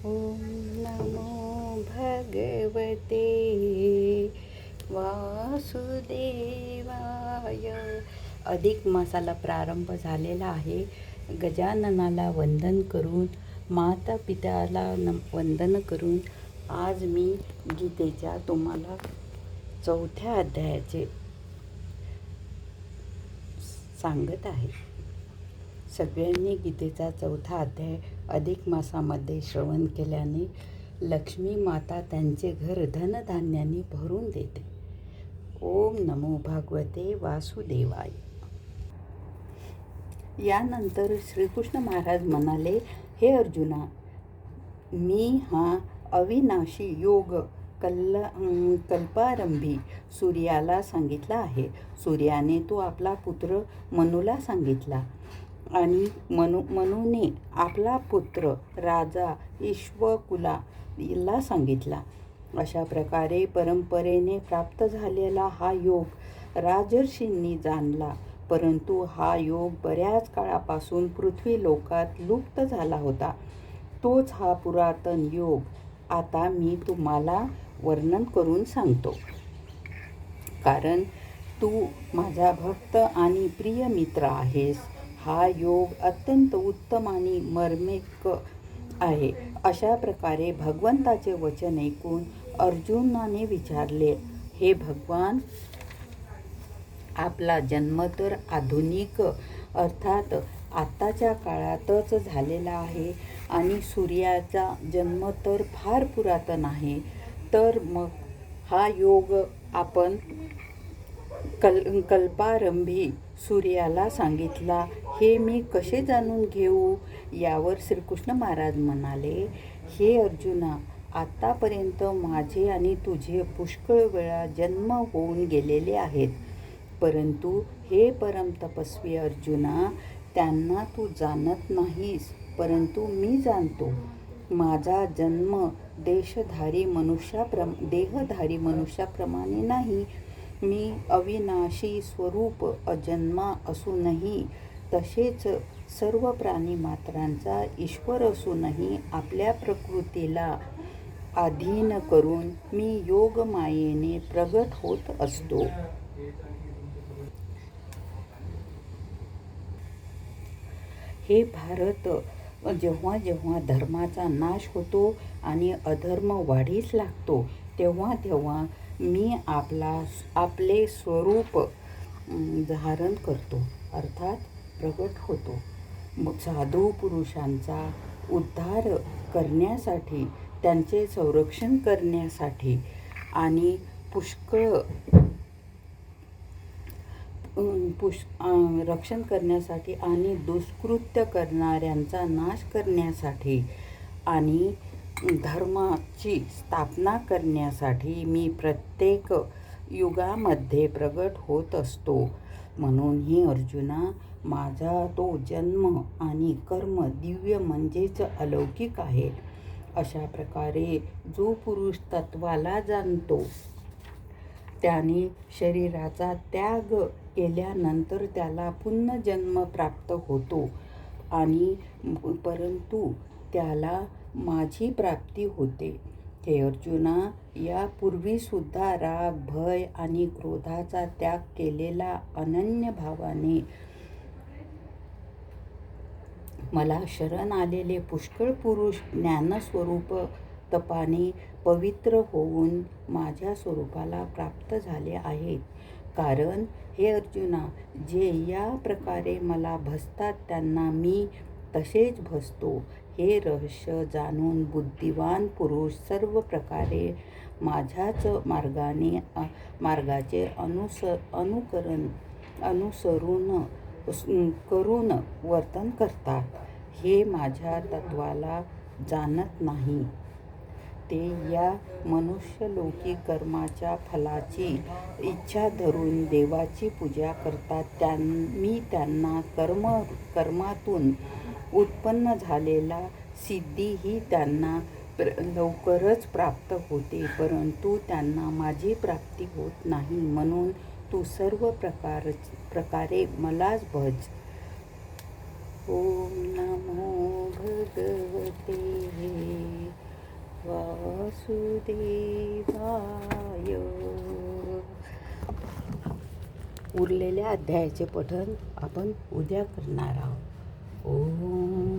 ओम नमो भगवते वासुदेवाय. अधिक मासाला प्रारंभ झालेला आहे. गजाननाला वंदन करून, माता पित्याला वंदन करून आज मी गीतेच्या तुम्हाला 4थ्या अध्यायाचे सांगत आहे. सगळ्यांनी गीतेचा 4था अध्याय अधिक मासामध्ये श्रवण केल्याने लक्ष्मी माता त्यांचे घर धनधान्याने भरून देते. ओम नमो भगवते वासुदेवाय. यानंतर श्रीकृष्ण महाराज म्हणाले, हे अर्जुना, मी हा अविनाशी योग कल्पारंभी सूर्याला सांगितला आहे. सूर्याने तो आपला पुत्र मनूला सांगितला आणि मनूने आपला पुत्र राजा इक्ष्वाकुला सांगितला. अशा प्रकारे परंपरेने प्राप्त झालेला हा योग राजर्षींनी जाणला. परंतु हा योग बऱ्याच काळापासून पृथ्वी लोकात लुप्त झाला होता. तोच हा पुरातन योग आता मी तुम्हाला वर्णन करून सांगतो. कारण तू माझा भक्त आणि प्रिय मित्र आहेस. हा योग अत्यंत उत्तम आणि मर्मिक आहे. अशा प्रकारे भगवंताचे वचन ऐकून अर्जुनाने विचारले, हे भगवान, आपला जन्म तर आधुनिक अर्थात आत्ताच्या काळातच झालेला आहे आणि सूर्याचा जन्म तर फार पुरातन आहे. तर मग हा योग आपण कल्पारंभी सूर्याला सांगितला, हे मी कसे जाणून घेऊ? यावर श्रीकृष्ण महाराज म्हणाले, हे अर्जुना, आत्तापर्यंत माझे आणि तुझे पुष्कळ वेळा जन्म होऊन गेलेले आहेत. परंतु हे परम तपस्वी अर्जुना, त्यांना तू जाणत नाहीस, परंतु मी जाणतो. माझा जन्म देहधारी मनुष्याप्रमाणे नाही. मी अविनाशी स्वरूप अजन्मा असूनही, तसेच सर्व प्राणी मात्रांचा ईश्वर असूनही आपल्या प्रकृतीला अधीन करून मी योगमायेने प्रगट होत असतो. हे भारत, जेव्हा जेव्हा धर्माचा नाश होतो आणि अधर्म वाढीस लागतो, तेव्हा तेव्हा मी आपले स्वरूप धारण करतो, अर्थात प्रगट होतो. साधू पुरुषांचा उद्धार करण्यासाठी, त्यांचे संरक्षण करण्यासाठी आणि रक्षण करण्यासाठी आणि दुष्कृत्य करणाऱ्यांचा नाश करण्यासाठी आणि धर्माची स्थापना करण्यासाठी मी प्रत्येक युगामध्ये प्रगट होत असतो. म्हणून हे अर्जुना, माझा तो जन्म आणि कर्म दिव्य म्हणजेच अलौकिक आहे. अशा प्रकारे जो पुरुष तत्वाला जाणतो, त्याने शरीराचा त्याग केल्यानंतर त्याला पुनर्जन्म प्राप्त होतो आणि परंतु त्याला माझी प्राप्ती होते. हे अर्जुना, यापूर्वीसुद्धा राग, भय आणि क्रोधाचा त्याग केलेला अनन्य भावाने मला शरण आलेले पुष्कळ पुरुष ज्ञानस्वरूप तपाने पवित्र होऊन माझ्या स्वरूपाला प्राप्त झाले आहेत. कारण हे अर्जुना, जे या प्रकारे मला भजतात त्यांना मी तसेच भजतो. हे रहस्य जाणून बुद्धिवान पुरुष सर्व प्रकारे माझ्याच मार्गाचे अनुसरून करून वर्तन करतात. हे माझ्या तत्वाला जाणत नाही, ते या मनुष्यलोकी कर्माच्या फलाची इच्छा धरून देवाची पूजा करतात. मी त्यांना कर्मातून उत्पन्न झालेला सिद्धी ही त्यांना लवकरच प्राप्त होते, परंतु त्यांना माझी प्राप्ती होत नाही. म्हणून तू सर्व प्रकारे मलाच भज. ओम नमो भगवते वासुदेवाय. उरलेल्या अध्यायाचे पठण आपण उद्या करणार आहोत. ओम